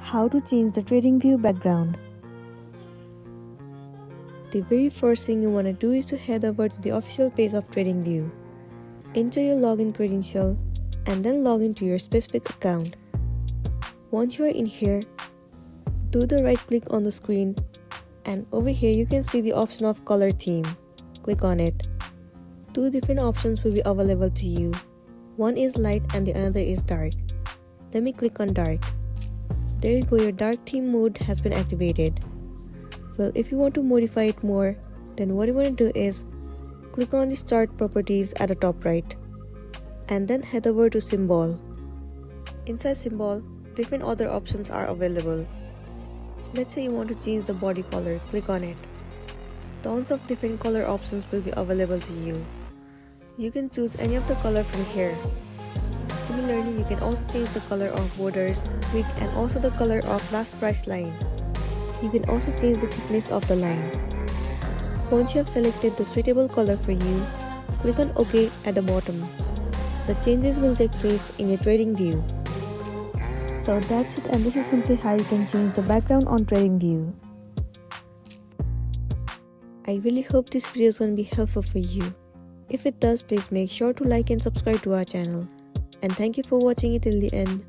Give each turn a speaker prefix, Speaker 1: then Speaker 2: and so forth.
Speaker 1: How to change the TradingView background. The very first thing you want to do is to head over to the official page of TradingView. Enter your login credential and then log into your specific account. Once you are in here, do the right click on the screen and over here you can see the option of color theme. Click on it. Two different options will be available to you. One is light and the other is dark. Let me click on dark. There you go, your dark theme mode has been activated. Well, if you want to modify it more, then what you want to do is click on the start properties at the top right and then head over to symbol. Inside symbol, different other options are available. Let's say you want to change the body color, click on it. Tons of different color options will be available to you. You can choose any of the color from here. Similarly, you can also change the color of borders, wick and also the color of last price line. You can also change the thickness of the line. Once you have selected the suitable color for you, click on OK at the bottom. The changes will take place in your TradingView.
Speaker 2: So that's it, and this is simply how you can change the background on TradingView.
Speaker 1: I really hope this video is going to be helpful for you. If it does, please make sure to like and subscribe to our channel. And thank you for watching it till the end.